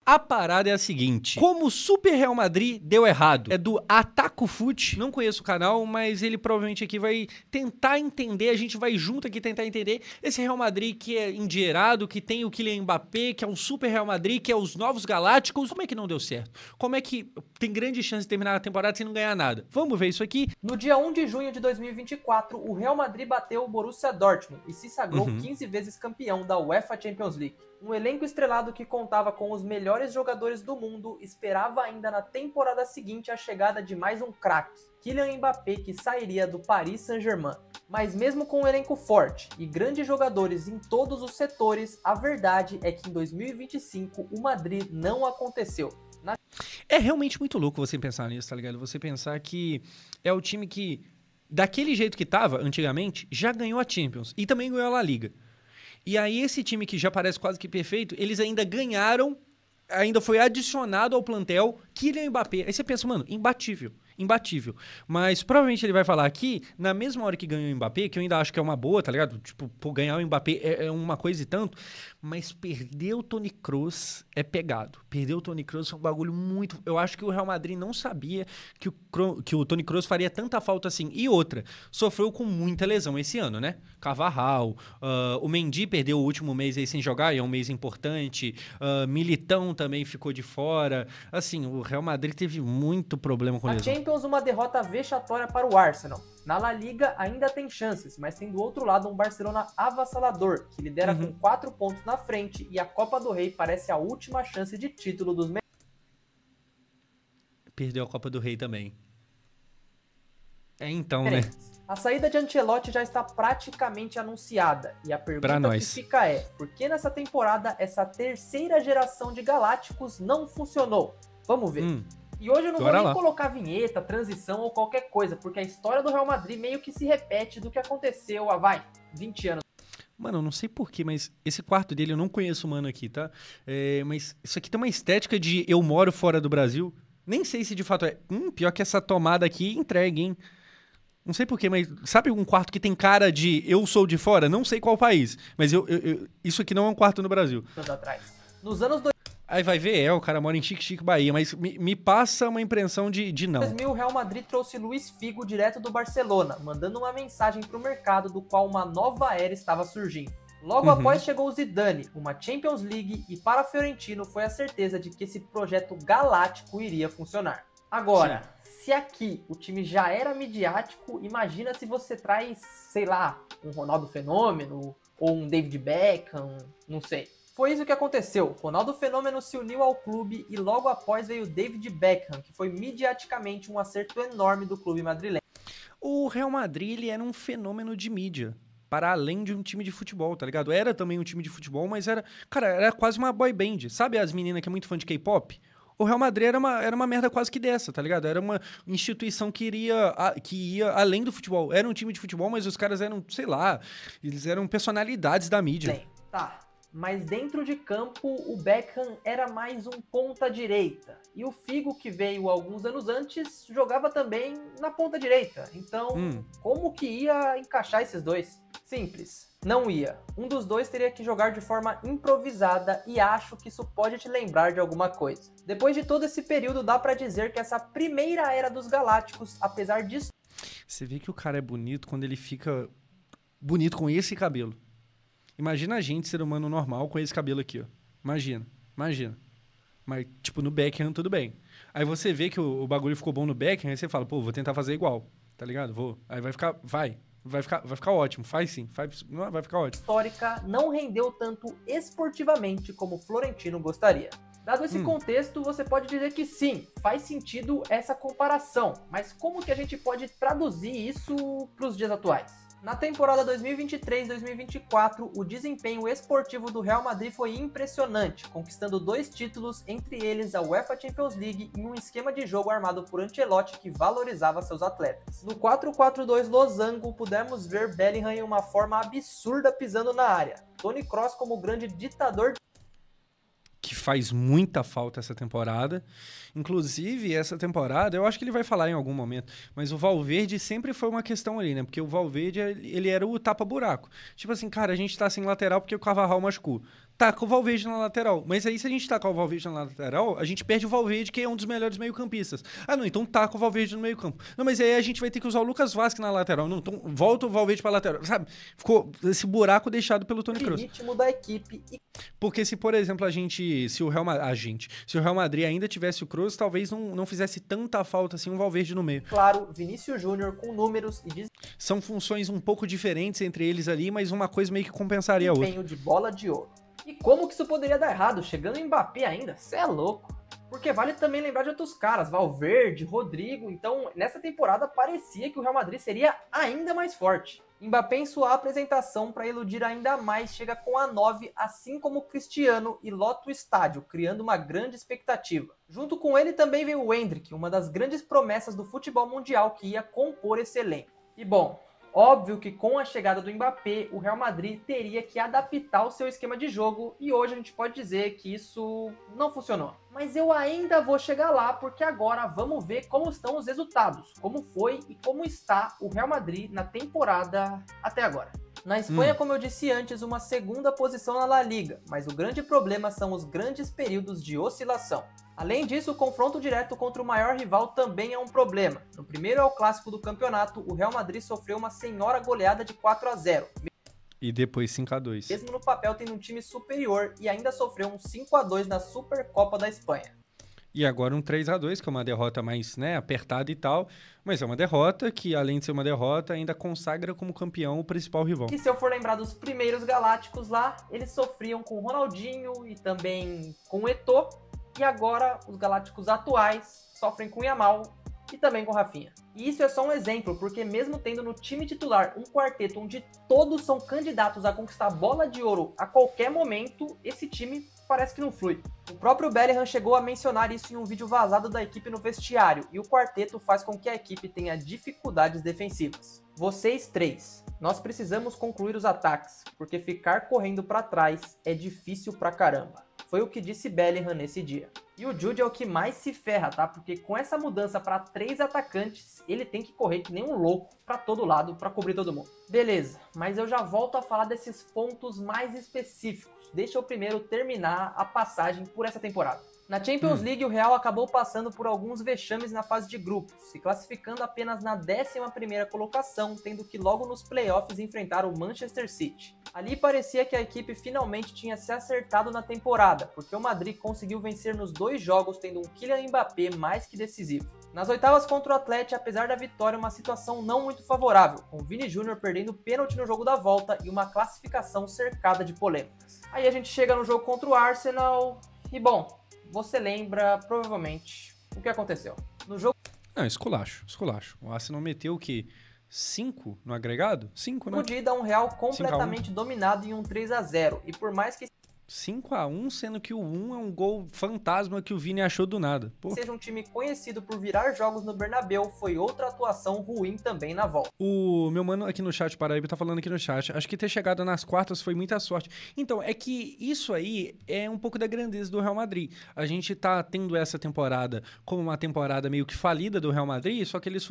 A parada é a seguinte: como o Super Real Madrid deu errado. É do Ataco Fute. Não conheço o canal, mas ele provavelmente aqui vai tentar entender. A gente vai junto aqui tentar entender esse Real Madrid que é endinheirado, que tem o Kylian Mbappé, que é um Super Real Madrid, que é os novos Galácticos. Como é que não deu certo? Como é que tem grande chance de terminar a temporada sem não ganhar nada? Vamos ver isso aqui. No dia 1 de junho de 2024, o Real Madrid bateu o Borussia Dortmund e se sagrou 15 vezes campeão da UEFA Champions League. Um elenco estrelado que contava com os melhores jogadores do mundo esperava ainda na temporada seguinte a chegada de mais um craque, Kylian Mbappé, que sairia do Paris Saint-Germain. Mas mesmo com um elenco forte e grandes jogadores em todos os setores, a verdade é que em 2025 o Madrid não aconteceu. É realmente muito louco você pensar nisso, tá ligado? Você pensar que é o time que, daquele jeito que tava antigamente, já ganhou a Champions e também ganhou a La Liga. E aí esse time que já parece quase que perfeito, eles ainda ganharam, ainda foi adicionado ao plantel Kylian Mbappé. Aí você pensa, mano, imbatível. Imbatível. Mas provavelmente ele vai falar aqui, na mesma hora que ganhou o Mbappé, que eu ainda acho que é uma boa, tá ligado? Tipo, pô, ganhar o Mbappé é uma coisa e tanto, mas perder o Toni Kroos é pegado. Perder o Toni Kroos é um bagulho muito... Eu acho que o Real Madrid não sabia que o Toni Kroos faria tanta falta assim. E outra, sofreu com muita lesão esse ano, né? Carvajal, o Mendy perdeu o último mês aí sem jogar, e é um mês importante. Militão também ficou de fora. Assim, o Real Madrid teve muito problema com lesão. Champions, uma derrota vexatória para o Arsenal. Na La Liga ainda tem chances, mas tem do outro lado um Barcelona avassalador, que lidera com 4 pontos na frente, e a Copa do Rei parece a última chance de título dos Perdeu a Copa do Rei também. É então, né? A saída de Ancelotti já está praticamente anunciada, e a pergunta que fica é, por que nessa temporada essa terceira geração de Galácticos não funcionou? Vamos ver. E hoje eu não vou nem colocar vinheta, transição ou qualquer coisa, porque a história do Real Madrid meio que se repete do que aconteceu há, 20 anos. Mano, eu não sei porquê, mas esse quarto dele eu não conheço o mano aqui, tá? Mas isso aqui tem uma estética de eu moro fora do Brasil. Nem sei se de fato é... pior que essa tomada aqui entregue, hein? Não sei porquê, mas sabe um quarto que tem cara de eu sou de fora? Não sei qual país, mas isso aqui não é um quarto no Brasil. Nos anos Aí vai ver, o cara mora em Chique, Bahia, mas me passa uma impressão de não. Em 2000, o Real Madrid trouxe Luís Figo direto do Barcelona, mandando uma mensagem para o mercado do qual uma nova era estava surgindo. Logo após chegou o Zidane, uma Champions League, e para Fiorentino foi a certeza de que esse projeto galáctico iria funcionar. Agora, se aqui o time já era midiático, imagina se você traz, sei lá, um Ronaldo Fenômeno, ou um David Beckham, não sei. Foi isso que aconteceu. Ronaldo Fenômeno se uniu ao clube e logo após veio David Beckham, que foi midiaticamente um acerto enorme do clube madrilenho. O Real Madrid ele era um fenômeno de mídia, para além de um time de futebol, tá ligado? Era também um time de futebol, mas era quase uma boy band. Sabe as meninas que é muito fã de K-pop? O Real Madrid era uma merda quase que dessa, tá ligado? Era uma instituição que ia além do futebol. Era um time de futebol, mas os caras eram, sei lá, eles eram personalidades da mídia. Bem, tá. Mas dentro de campo, o Beckham era mais um ponta-direita. E o Figo, que veio alguns anos antes, jogava também na ponta-direita. Então, como que ia encaixar esses dois? Simples, não ia. Um dos dois teria que jogar de forma improvisada e acho que isso pode te lembrar de alguma coisa. Depois de todo esse período, dá pra dizer que essa primeira era dos Galácticos, apesar disso... Você vê que o cara é bonito quando ele fica bonito com esse cabelo. Imagina a gente, ser humano normal, com esse cabelo aqui, ó. Imagina. Mas, tipo, no Beckham, tudo bem. Aí você vê que o bagulho ficou bom no Beckham, aí você fala, pô, vou tentar fazer igual, tá ligado? Vou. Aí vai ficar ótimo. Vai ficar ótimo. Histórica não rendeu tanto esportivamente como Florentino gostaria. Dado esse contexto, você pode dizer que sim, faz sentido essa comparação. Mas como que a gente pode traduzir isso para os dias atuais? Na temporada 2023-2024, o desempenho esportivo do Real Madrid foi impressionante, conquistando 2 títulos, entre eles a UEFA Champions League, em um esquema de jogo armado por Ancelotti que valorizava seus atletas. No 4-4-2 losango, pudemos ver Bellingham em uma forma absurda pisando na área. Toni Kroos como o grande ditador que faz muita falta essa temporada. Inclusive, essa temporada, eu acho que ele vai falar em algum momento, mas o Valverde sempre foi uma questão ali, né? Porque o Valverde, ele era o tapa-buraco. Tipo assim, cara, a gente tá sem lateral porque o Carvajal machucou. taca o Valverde na lateral. Mas aí, se a gente tacar o Valverde na lateral, a gente perde o Valverde, que é um dos melhores meio-campistas. Ah, não, então taca o Valverde no meio-campo. Não, mas aí a gente vai ter que usar o Lucas Vazquez na lateral. Não, então volta o Valverde pra lateral. Sabe? Ficou esse buraco deixado pelo Toni Kroos. O ritmo da equipe. Porque se, por exemplo, se o Real Madrid ainda tivesse o Kroos, talvez não fizesse tanta falta assim um Valverde no meio. Claro, Vinícius Júnior com números e são funções um pouco diferentes entre eles ali, mas uma coisa meio que compensaria a outra. Desempenho de bola de ouro. E como que isso poderia dar errado? Chegando em Mbappé ainda? Cê é louco. Porque vale também lembrar de outros caras, Valverde, Rodrigo. Então, nessa temporada parecia que o Real Madrid seria ainda mais forte. Mbappé, em sua apresentação, para iludir ainda mais, chega com a 9, assim como Cristiano, e lota o estádio, criando uma grande expectativa. Junto com ele também veio o Endrick, uma das grandes promessas do futebol mundial que ia compor esse elenco. E bom, óbvio que com a chegada do Mbappé, o Real Madrid teria que adaptar o seu esquema de jogo e hoje a gente pode dizer que isso não funcionou. Mas eu ainda vou chegar lá porque agora vamos ver como estão os resultados, como foi e como está o Real Madrid na temporada até agora. Na Espanha, como eu disse antes, uma segunda posição na La Liga, mas o grande problema são os grandes períodos de oscilação. Além disso, o confronto direto contra o maior rival também é um problema. No primeiro ao clássico do campeonato, o Real Madrid sofreu uma senhora goleada de 4-0. E depois 5-2. Mesmo no papel tendo um time superior e ainda sofreu um 5-2 na Supercopa da Espanha. E agora um 3-2, que é uma derrota mais apertada e tal, mas é uma derrota que, além de ser uma derrota, ainda consagra como campeão o principal rival. E se eu for lembrar dos primeiros Galácticos lá, eles sofriam com o Ronaldinho e também com o Eto'o, e agora os Galácticos atuais sofrem com o Yamal e também com o Rafinha. E isso é só um exemplo, porque mesmo tendo no time titular um quarteto onde todos são candidatos a conquistar a bola de ouro a qualquer momento, esse time parece que não flui. O próprio Bellingham chegou a mencionar isso em um vídeo vazado da equipe no vestiário, e o quarteto faz com que a equipe tenha dificuldades defensivas. Vocês três, nós precisamos concluir os ataques, porque ficar correndo para trás é difícil pra caramba. Foi o que disse Bellingham nesse dia. E o Jude é o que mais se ferra, tá? Porque com essa mudança para 3 atacantes, ele tem que correr que nem um louco para todo lado para cobrir todo mundo. Beleza, mas eu já volto a falar desses pontos mais específicos. Deixa eu primeiro terminar a passagem por essa temporada. Na Champions League, o Real acabou passando por alguns vexames na fase de grupos, se classificando apenas na 11ª colocação, tendo que logo nos playoffs enfrentar o Manchester City. Ali parecia que a equipe finalmente tinha se acertado na temporada, porque o Madrid conseguiu vencer nos 2 jogos, tendo um Kylian Mbappé mais que decisivo. Nas oitavas contra o Atlético, apesar da vitória, uma situação não muito favorável, com Vini Júnior perdendo pênalti no jogo da volta e uma classificação cercada de polêmicas. Aí a gente chega no jogo contra o Arsenal e, bom, você lembra, provavelmente, o que aconteceu. No jogo... Não, esculacho. O Arsenal meteu o quê? 5 no agregado? 5, né? Podia dar um Real completamente dominado em um 3-0. E por mais que 5-1, sendo que o 1 é um gol fantasma que o Vini achou do nada. Pô. Seja um time conhecido por virar jogos no Bernabéu, foi outra atuação ruim também na volta. O meu mano aqui no chat, Paraíba, tá falando aqui no chat. Acho que ter chegado nas quartas foi muita sorte. Então, é que isso aí é um pouco da grandeza do Real Madrid. A gente tá tendo essa temporada como uma temporada meio que falida do Real Madrid, só que eles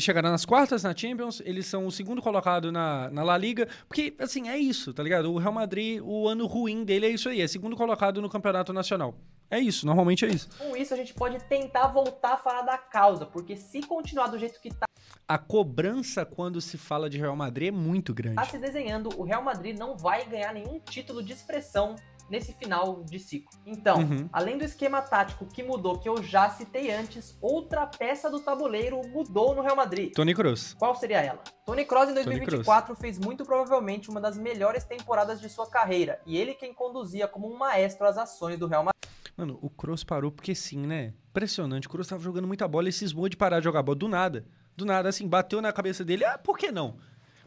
chegaram nas quartas na Champions, eles são o segundo colocado na La Liga, porque, assim, é isso, tá ligado? O Real Madrid, o ano ruim dele é isso aí, é segundo colocado no Campeonato Nacional. É isso, normalmente é isso. Com isso, a gente pode tentar voltar a falar da causa, porque se continuar do jeito que tá... A cobrança quando se fala de Real Madrid é muito grande. Tá se desenhando, o Real Madrid não vai ganhar nenhum título de expressão nesse final de ciclo. Então, além do esquema tático que mudou, que eu já citei antes, outra peça do tabuleiro mudou no Real Madrid. Toni Kroos. Qual seria ela? Toni Kroos em 2024 fez muito provavelmente uma das melhores temporadas de sua carreira, e ele quem conduzia como um maestro as ações do Real Madrid. Mano, o Kroos parou porque sim, né? Impressionante, o Kroos tava jogando muita bola e cismou de parar de jogar bola do nada. Do nada, assim, bateu na cabeça dele, por que não?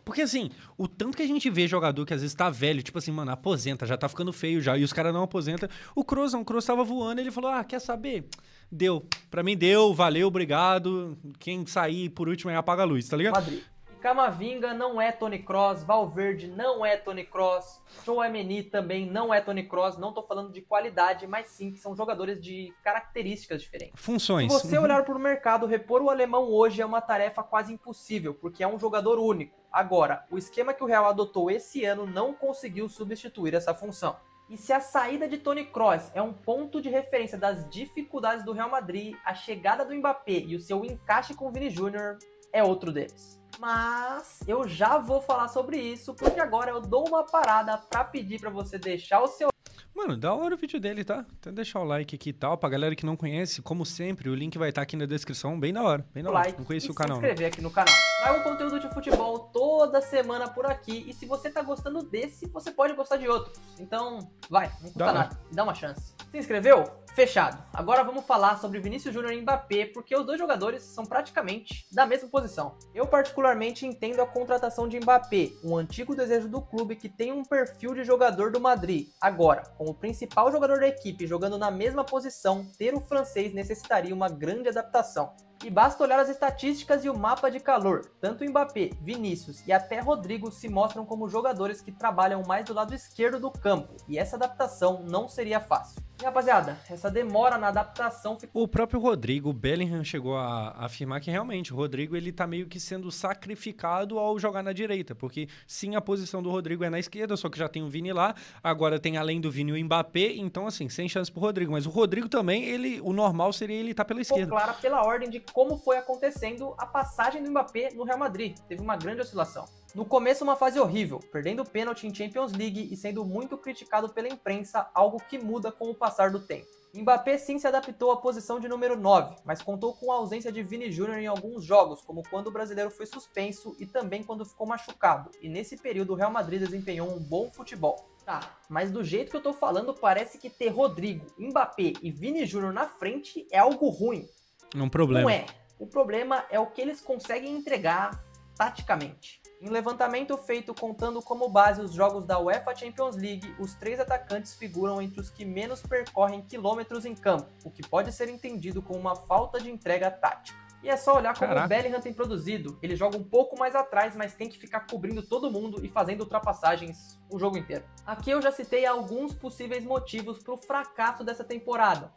Porque, assim, o tanto que a gente vê jogador que às vezes tá velho, tipo assim, mano, aposenta, já tá ficando feio já, e os caras não aposentam. O Kroos tava voando, ele falou, quer saber? Deu. Pra mim deu, valeu, obrigado. Quem sair por último aí apaga a luz, tá ligado? Madrid. E Camavinga não é Toni Kroos, Valverde não é Toni Kroos, Tchouaméni também não é Toni Kroos. Não tô falando de qualidade, mas sim que são jogadores de características diferentes. Funções. Se você olhar para o mercado, repor o alemão hoje é uma tarefa quase impossível, porque é um jogador único. Agora, o esquema que o Real adotou esse ano não conseguiu substituir essa função. E se a saída de Toni Kroos é um ponto de referência das dificuldades do Real Madrid, a chegada do Mbappé e o seu encaixe com o Vini Júnior é outro deles. Mas eu já vou falar sobre isso, porque agora eu dou uma parada para pedir para você deixar o seu... Mano, da hora o vídeo dele, tá? Até deixar o like aqui e tal. Pra galera que não conhece, como sempre, o link vai estar aqui na descrição. Bem da hora, bem da hora. Like não conheci e o canal. se inscrever aqui no canal. Trago conteúdo de futebol toda semana por aqui. E se você tá gostando desse, você pode gostar de outros. Então, vai, não custa nada. Dá uma chance. Se inscreveu? Fechado. Agora vamos falar sobre Vinícius Júnior e Mbappé, porque os dois jogadores são praticamente da mesma posição. Eu particularmente entendo a contratação de Mbappé, um antigo desejo do clube que tem um perfil de jogador do Madrid. Agora, com o principal jogador da equipe jogando na mesma posição, ter o francês necessitaria uma grande adaptação. E basta olhar as estatísticas e o mapa de calor. Tanto Mbappé, Vinícius e até Rodrigo se mostram como jogadores que trabalham mais do lado esquerdo do campo, e essa adaptação não seria fácil. E rapaziada, essa demora na adaptação ficou... O próprio Rodrigo, o Bellingham chegou a afirmar que realmente o Rodrigo ele tá meio que sendo sacrificado ao jogar na direita, porque sim, a posição do Rodrigo é na esquerda, só que já tem o Vini lá, agora tem além do Vini o Mbappé, então assim, sem chance pro Rodrigo, mas o Rodrigo também, o normal seria ele estar pela esquerda. Ficou clara pela ordem de como foi acontecendo a passagem do Mbappé no Real Madrid, teve uma grande oscilação. No começo, uma fase horrível, perdendo o pênalti em Champions League e sendo muito criticado pela imprensa, algo que muda com o passar do tempo. Mbappé sim se adaptou à posição de número 9, mas contou com a ausência de Vini Júnior em alguns jogos, como quando o brasileiro foi suspenso e também quando ficou machucado, e nesse período o Real Madrid desempenhou um bom futebol. Tá, mas do jeito que eu tô falando, parece que ter Rodrigo, Mbappé e Vini Júnior na frente é algo ruim. Um problema. Não é. O problema é o que eles conseguem entregar taticamente. Em levantamento feito contando como base os jogos da UEFA Champions League, os 3 atacantes figuram entre os que menos percorrem quilômetros em campo, o que pode ser entendido como uma falta de entrega tática. E é só olhar como o Bellingham tem produzido. Ele joga um pouco mais atrás, mas tem que ficar cobrindo todo mundo e fazendo ultrapassagens o jogo inteiro. Aqui eu já citei alguns possíveis motivos para o fracasso dessa temporada.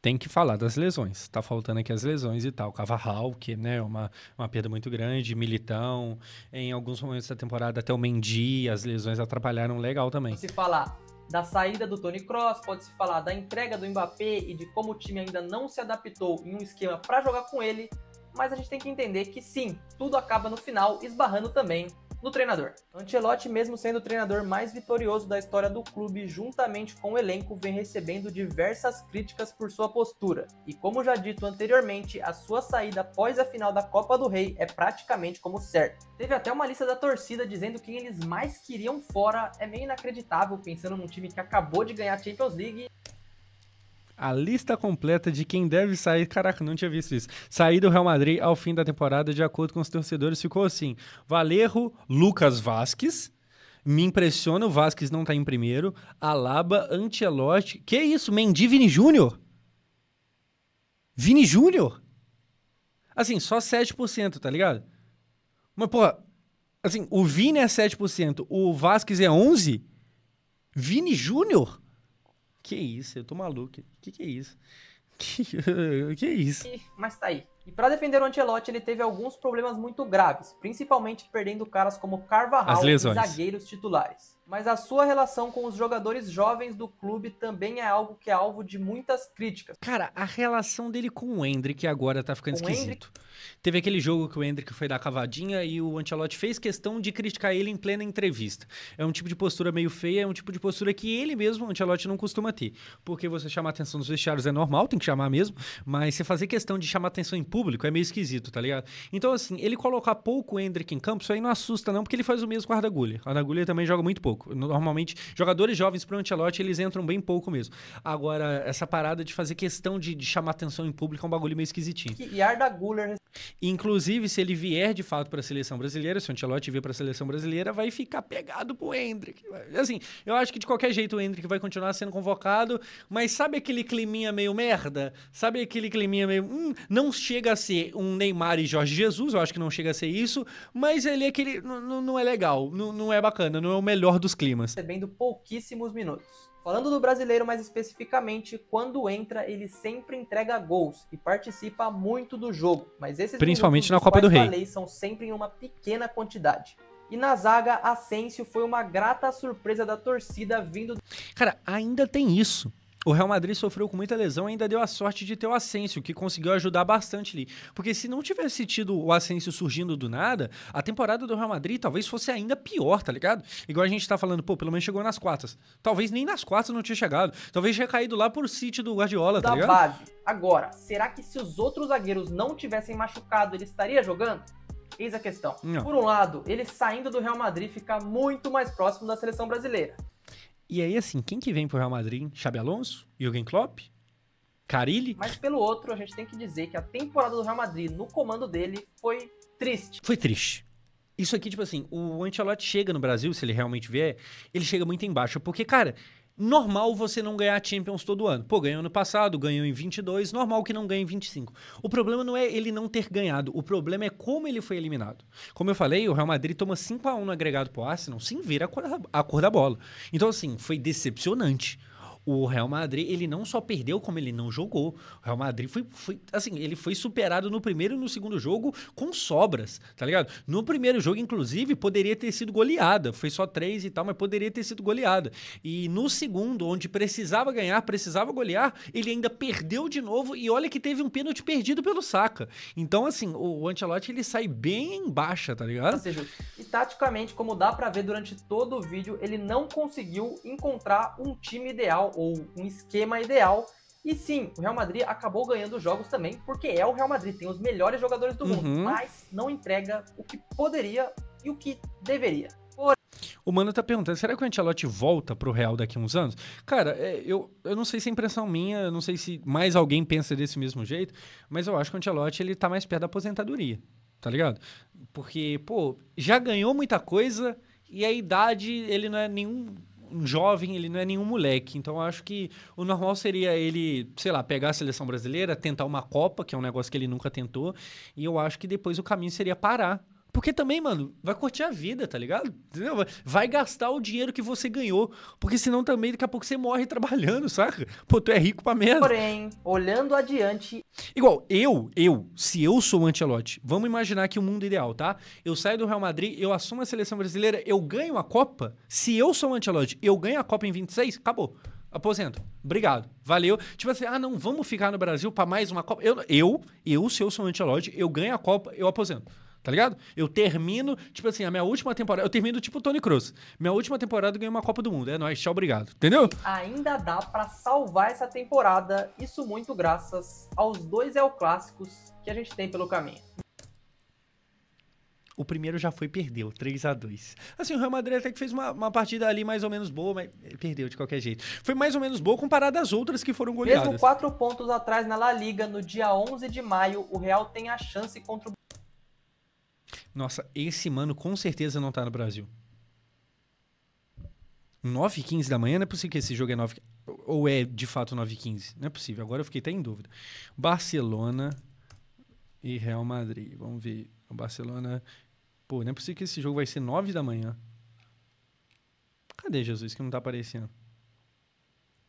Tem que falar das lesões. Tá faltando aqui as lesões e tal. Carvajal, que né, é uma perda muito grande. Militão. Em alguns momentos da temporada, até o Mendy. As lesões atrapalharam legal também. Pode-se falar da saída do Toni Kroos, pode-se falar da entrega do Mbappé e de como o time ainda não se adaptou em um esquema para jogar com ele. Mas a gente tem que entender que sim, tudo acaba no final esbarrando também no treinador. Ancelotti, mesmo sendo o treinador mais vitorioso da história do clube, juntamente com o elenco, vem recebendo diversas críticas por sua postura. E como já dito anteriormente, a sua saída após a final da Copa do Rei é praticamente como certo. Teve até uma lista da torcida dizendo quem eles mais queriam fora. É meio inacreditável pensando num time que acabou de ganhar a Champions League. A lista completa de quem deve sair... Caraca, não tinha visto isso. Sair do Real Madrid ao fim da temporada, de acordo com os torcedores, ficou assim. Valerro, Lucas Vázquez. Me impressiona o Vázquez não tá em primeiro. Alaba, Ancelotti. Que isso? Mendy, Vini Júnior? Vini Júnior? Assim, só 7%, tá ligado? Mas, pô... Assim, o Vini é 7%. O Vázquez é 11%? Vini Júnior? Que isso? Eu tô maluco. Que é isso? Que é isso? Mas tá aí. E pra defender o Ancelotti, ele teve alguns problemas muito graves, principalmente perdendo caras como Carvajal e zagueiros titulares. Mas a sua relação com os jogadores jovens do clube também é algo que é alvo de muitas críticas. Cara, a relação dele com o Endrick agora tá ficando esquisito. Teve aquele jogo que o Endrick foi dar cavadinha e o Ancelotti fez questão de criticar ele em plena entrevista. É um tipo de postura meio feia, é um tipo de postura que ele mesmo, o Ancelotti, não costuma ter. Porque você chamar atenção nos vestiários é normal, tem que chamar mesmo, mas você fazer questão de chamar atenção em público é meio esquisito, tá ligado? Então, assim, ele colocar pouco o Endrick em campo, isso aí não assusta não, porque ele faz o mesmo com o Arda Güler. O Arda Güler também joga muito pouco. Normalmente, jogadores jovens pro Ancelotti, eles entram bem pouco mesmo. Agora, essa parada de fazer questão de chamar atenção em público é um bagulho meio esquisitinho. E Arda Güler... Inclusive, se ele vier de fato para a seleção brasileira, se o Ancelotti vier para a seleção brasileira, vai ficar pegado pro Endrick. Assim, eu acho que de qualquer jeito o Endrick vai continuar sendo convocado, mas sabe aquele climinha meio merda? Sabe aquele climinha meio... não chega a ser um Neymar e Jorge Jesus, eu acho que não chega a ser isso, mas ele é aquele... Não é legal, não é bacana, não é o melhor dos climas. Recebendo pouquíssimos minutos. Falando do brasileiro mais especificamente, quando entra ele sempre entrega gols e participa muito do jogo, mas esses principalmente na Copa do Rei falei são sempre em uma pequena quantidade. E na zaga, Asensio foi uma grata surpresa da torcida vindo... Cara, ainda tem isso. O Real Madrid sofreu com muita lesão e ainda deu a sorte de ter o Asensio, que conseguiu ajudar bastante ali. Porque se não tivesse tido o Asensio surgindo do nada, a temporada do Real Madrid talvez fosse ainda pior, tá ligado? Igual a gente tá falando, pô, pelo menos chegou nas quartas. Talvez nem nas quartas não tinha chegado. Talvez tinha caído lá por City do Guardiola, tá ligado? Da base. Agora, será que se os outros zagueiros não tivessem machucado, ele estaria jogando? Eis a questão. Não. Por um lado, ele saindo do Real Madrid fica muito mais próximo da seleção brasileira. E aí, assim, quem que vem pro Real Madrid? Xabi Alonso? Jürgen Klopp? Carille? Mas pelo outro, a gente tem que dizer que a temporada do Real Madrid no comando dele foi triste. Foi triste. Isso aqui, tipo assim, o Ancelotti chega no Brasil, se ele realmente vier, ele chega muito embaixo. Porque, cara, normal você não ganhar Champions todo ano. Pô, ganhou ano passado, ganhou em 22, normal que não ganhe em 25. O problema não é ele não ter ganhado, o problema é como ele foi eliminado. Como eu falei, o Real Madrid toma 5-1 no agregado pro Arsenal sem ver a cor da bola. Então, assim, foi decepcionante. O Real Madrid, ele não só perdeu, como ele não jogou. O Real Madrid assim, ele foi superado no primeiro e no segundo jogo com sobras, tá ligado? No primeiro jogo, inclusive, poderia ter sido goleada. Foi só 3 e tal, mas poderia ter sido goleada. E no segundo, onde precisava ganhar, precisava golear, ele ainda perdeu de novo e olha que teve um pênalti perdido pelo Saka. Então, assim, o Ancelotti, ele sai bem em baixa, tá ligado? E taticamente, como dá pra ver durante todo o vídeo, ele não conseguiu encontrar um time ideal ou um esquema ideal. E sim, o Real Madrid acabou ganhando jogos também, porque é o Real Madrid, tem os melhores jogadores do mundo, mas não entrega o que poderia e o que deveria. O Mano tá perguntando, será que o Ancelotti volta pro Real daqui a uns anos? Cara, eu não sei se é impressão minha, eu não sei se mais alguém pensa desse mesmo jeito, mas eu acho que o Ancelotti, ele tá mais perto da aposentadoria, tá ligado? Porque, pô, já ganhou muita coisa e a idade, ele não é nenhum... um jovem, ele não é nenhum moleque. Então, eu acho que o normal seria ele, sei lá, pegar a seleção brasileira, tentar uma Copa, que é um negócio que ele nunca tentou, e eu acho que depois o caminho seria parar. Porque também, mano, vai curtir a vida, tá ligado? Entendeu? Vai gastar o dinheiro que você ganhou, porque senão também daqui a pouco você morre trabalhando, saca? Pô, tu é rico pra merda. Porém, olhando adiante... Igual, se eu sou o Ancelotti, vamos imaginar que o mundo ideal, tá? Eu saio do Real Madrid, eu assumo a seleção brasileira, eu ganho a Copa. Se eu sou o Ancelotti, eu ganho a Copa em 26, acabou. Aposento. Obrigado. Valeu. Tipo assim, não, vamos ficar no Brasil pra mais uma Copa. Se eu sou o Ancelotti, eu ganho a Copa, eu aposento. Tá ligado? Eu termino, tipo assim, a minha última temporada... Eu termino tipo o Toni Kroos. Minha última temporada eu ganhei uma Copa do Mundo. É nóis, tchau, obrigado. Entendeu? Ainda dá pra salvar essa temporada. Isso muito graças aos 2 El Clássicos que a gente tem pelo caminho. O primeiro já foi e perdeu, 3-2. Assim, o Real Madrid até que fez uma partida ali mais ou menos boa, mas ele perdeu de qualquer jeito. Foi mais ou menos boa comparado às outras que foram goleadas. Mesmo 4 pontos atrás na La Liga, no dia 11 de maio, o Real tem a chance contra o... Nossa, esse mano com certeza não tá no Brasil. 9h15 da manhã? Não é possível que esse jogo é 9... Ou é de fato 9h15? Não é possível, agora eu fiquei até em dúvida. Barcelona e Real Madrid. Vamos ver. O Barcelona... Pô, não é possível que esse jogo vai ser 9 da manhã. Cadê, Jesus, que não tá aparecendo?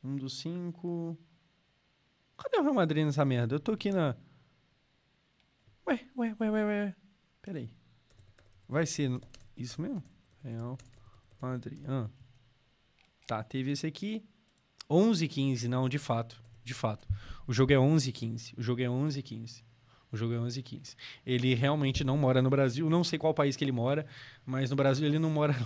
1 dos 5... Cadê o Real Madrid nessa merda? Eu tô aqui na... Ué. Peraí. Vai ser isso mesmo? Real Madrid. Tá, teve esse aqui. 11h15, não, de fato. O jogo é 11h15. O jogo é 11h15. Ele realmente não mora no Brasil. Não sei qual país que ele mora, mas no Brasil ele não mora.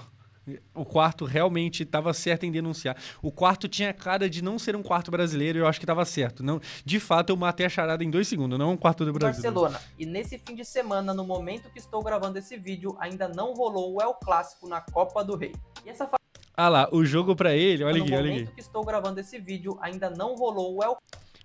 O quarto realmente estava certo em denunciar. O quarto tinha cara de não ser um quarto brasileiro e eu acho que estava certo. Não, de fato, eu matei a charada em 2 segundos, não um quarto do Brasil. Barcelona. E nesse fim de semana, no momento que estou gravando esse vídeo, ainda não rolou o El Clássico na Copa do Rei. E essa lá, o jogo pra ele, olha aqui. No momento que estou gravando esse vídeo, ainda não rolou o El...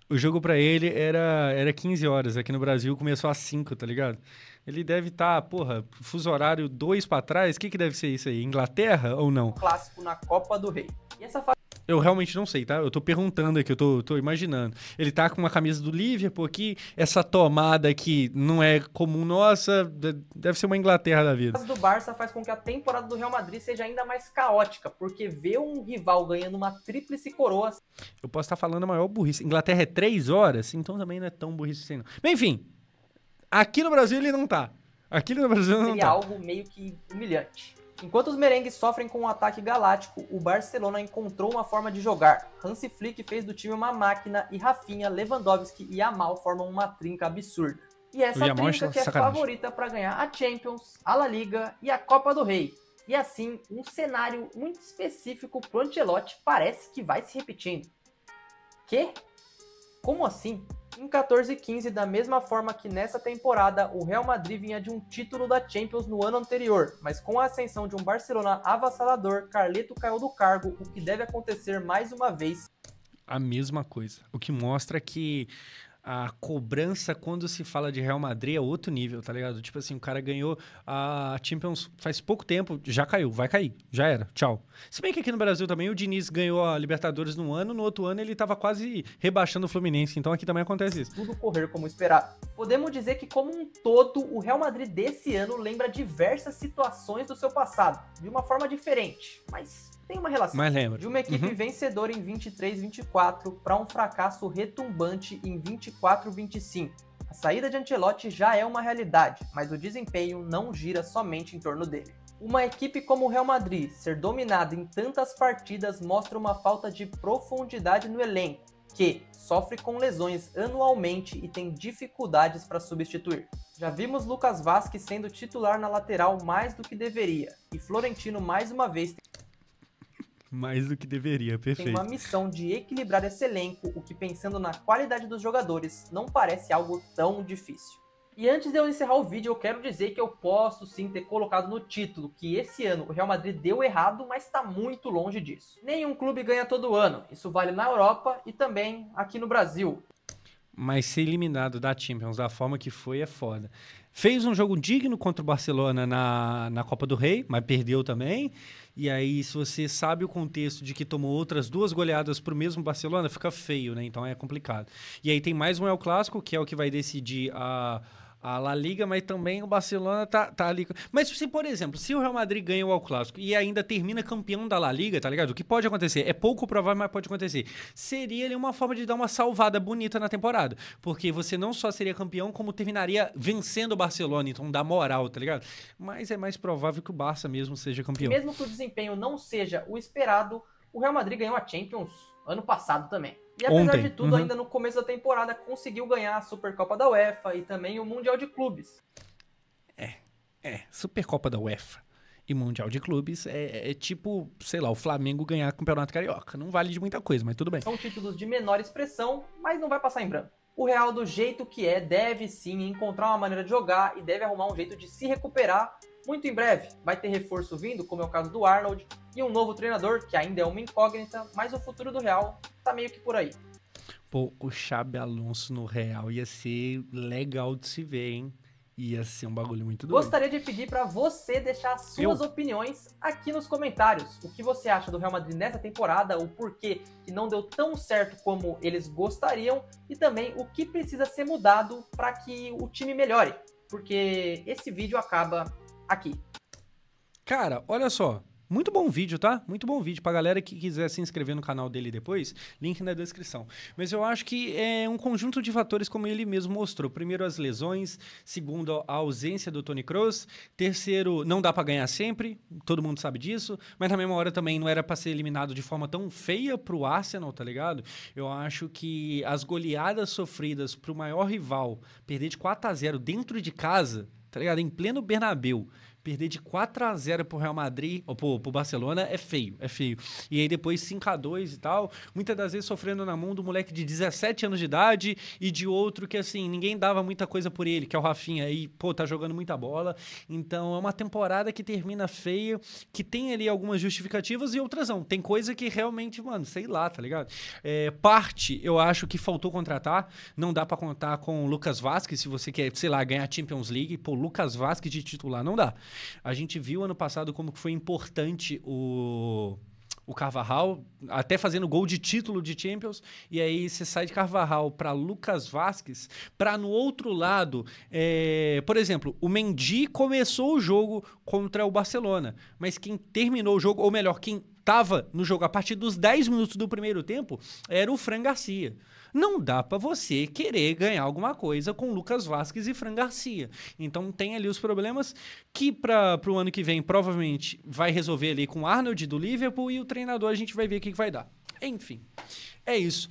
O jogo pra ele era 15 horas. Aqui no Brasil começou às 5, tá ligado? Ele deve estar, porra, fuso horário 2 pra trás. O que deve ser isso aí? Inglaterra ou não? Clássico na Copa do Rei. E essa Eu realmente não sei, tá? Eu tô perguntando aqui, eu tô imaginando. Ele tá com uma camisa do Liverpool aqui, essa tomada aqui não é comum nossa, deve ser uma Inglaterra da vida. fase do Barça faz com que a temporada do Real Madrid seja ainda mais caótica, porque ver um rival ganhando uma tríplice coroa Eu posso estar falando a maior burrice. Inglaterra é 3 horas, então também não é tão burrice assim, não. Mas enfim, aqui no Brasil ele não tá. Aqui no Brasil ele não seria tá. algo meio que humilhante. Enquanto os merengues sofrem com um ataque galáctico, o Barcelona encontrou uma forma de jogar. Hansi Flick fez do time uma máquina e Rafinha, Lewandowski e Yamal formam uma trinca absurda. E essa trinca que é favorita para ganhar a Champions, a La Liga e a Copa do Rei. E assim, um cenário muito específico pro Ancelotti parece que vai se repetindo. Quê? Como assim? Em 14 e 15, da mesma forma que nessa temporada, o Real Madrid vinha de um título da Champions no ano anterior, mas com a ascensão de um Barcelona avassalador, Carleto caiu do cargo, o que deve acontecer mais uma vez. A mesma coisa. O que mostra que a cobrança quando se fala de Real Madrid é outro nível, tá ligado? Tipo assim, o cara ganhou a Champions faz pouco tempo, já caiu, vai cair, já era, tchau. Se bem que aqui no Brasil também o Diniz ganhou a Libertadores num ano, no outro ano ele tava quase rebaixando o Fluminense, então aqui também acontece isso. Tudo correr como esperado. Podemos dizer que como um todo, o Real Madrid desse ano lembra diversas situações do seu passado, de uma forma diferente, mas tem uma relação. Mas lembra. De uma equipe vencedora em 23-24 para um fracasso retumbante em 24-25. A saída de Ancelotti já é uma realidade, mas o desempenho não gira somente em torno dele. Uma equipe como o Real Madrid ser dominada em tantas partidas mostra uma falta de profundidade no elenco, que sofre com lesões anualmente e tem dificuldades para substituir. Já vimos Lucas Vazquez sendo titular na lateral mais do que deveria, e Florentino mais uma vez mais do que deveria, perfeito. tem uma missão de equilibrar esse elenco, o que, pensando na qualidade dos jogadores, não parece algo tão difícil. E antes de eu encerrar o vídeo, eu quero dizer que eu posso sim ter colocado no título que esse ano o Real Madrid deu errado, mas está muito longe disso. Nenhum clube ganha todo ano, isso vale na Europa e também aqui no Brasil. Mas ser eliminado da Champions da forma que foi é foda. Fez um jogo digno contra o Barcelona na Copa do Rei, mas perdeu também. E aí, se você sabe o contexto de que tomou outras 2 goleadas pro mesmo Barcelona, fica feio, né? Então é complicado. E aí tem mais um El Clássico, que é o que vai decidir a La Liga, mas também o Barcelona tá ali. Mas se, por exemplo, se o Real Madrid ganha o El Clássico e ainda termina campeão da La Liga, tá ligado? O que pode acontecer? É pouco provável, mas pode acontecer. Seria ali uma forma de dar uma salvada bonita na temporada. Porque você não só seria campeão, como terminaria vencendo o Barcelona, então dá moral, tá ligado? Mas é mais provável que o Barça mesmo seja campeão. E mesmo que o desempenho não seja o esperado, o Real Madrid ganhou a Champions ano passado também. E apesar de tudo, ainda no começo da temporada, conseguiu ganhar a Supercopa da UEFA e também o Mundial de Clubes. Supercopa da UEFA e Mundial de Clubes é tipo, sei lá, o Flamengo ganhar o Campeonato Carioca. Não vale de muita coisa, mas tudo bem. São títulos de menor expressão, mas não vai passar em branco. O Real, do jeito que é, deve sim encontrar uma maneira de jogar e deve arrumar um jeito de se recuperar muito em breve. Vai ter reforço vindo, como é o caso do Arnold, e um novo treinador, que ainda é uma incógnita, mas o futuro do Real tá meio que por aí. Pô, o Xabi Alonso no Real ia ser legal de se ver, hein? Ia ser um bagulho muito doido. Gostaria de pedir para você deixar suas opiniões aqui nos comentários. O que você acha do Real Madrid nessa temporada, o porquê que não deu tão certo como eles gostariam e também o que precisa ser mudado para que o time melhore. Porque esse vídeo acaba aqui. Cara, olha só. Muito bom vídeo, tá? Muito bom vídeo. Pra galera que quiser se inscrever no canal dele depois, link na descrição. Mas eu acho que é um conjunto de fatores como ele mesmo mostrou. Primeiro, as lesões. Segundo, a ausência do Toni Kroos. Terceiro, não dá pra ganhar sempre. Todo mundo sabe disso. Mas na mesma hora também não era pra ser eliminado de forma tão feia pro Arsenal, tá ligado? Eu acho que as goleadas sofridas pro maior rival, perder de 4-0 dentro de casa, tá ligado? Em pleno Bernabéu, perder de 4-0 pro Real Madrid, ou pro Barcelona, é feio, é feio. E aí depois 5-2 e tal, muitas das vezes sofrendo na mão do moleque de 17 anos de idade e de outro que, assim, ninguém dava muita coisa por ele, que é o Rafinha, aí, pô, tá jogando muita bola. Então, é uma temporada que termina feia, que tem ali algumas justificativas e outras não. Tem coisa que realmente, mano, sei lá, tá ligado? Parte, eu acho que faltou contratar, não dá pra contar com o Lucas Vazquez, se você quer, sei lá, ganhar Champions League, pô, Lucas Vazquez de titular, não dá. A gente viu ano passado como que foi importante o Carvajal, até fazendo gol de título de Champions, e aí você sai de Carvajal para Lucas Vazquez, para no outro lado, por exemplo, o Mendy começou o jogo contra o Barcelona, mas quem terminou o jogo, ou melhor, quem estava no jogo a partir dos 10 minutos do primeiro tempo, era o Fran Garcia. Não dá para você querer ganhar alguma coisa com Lucas Vazquez e Fran Garcia. Então tem ali os problemas que para o ano que vem provavelmente vai resolver ali com o Arnold do Liverpool e o treinador a gente vai ver o que vai dar. Enfim, é isso.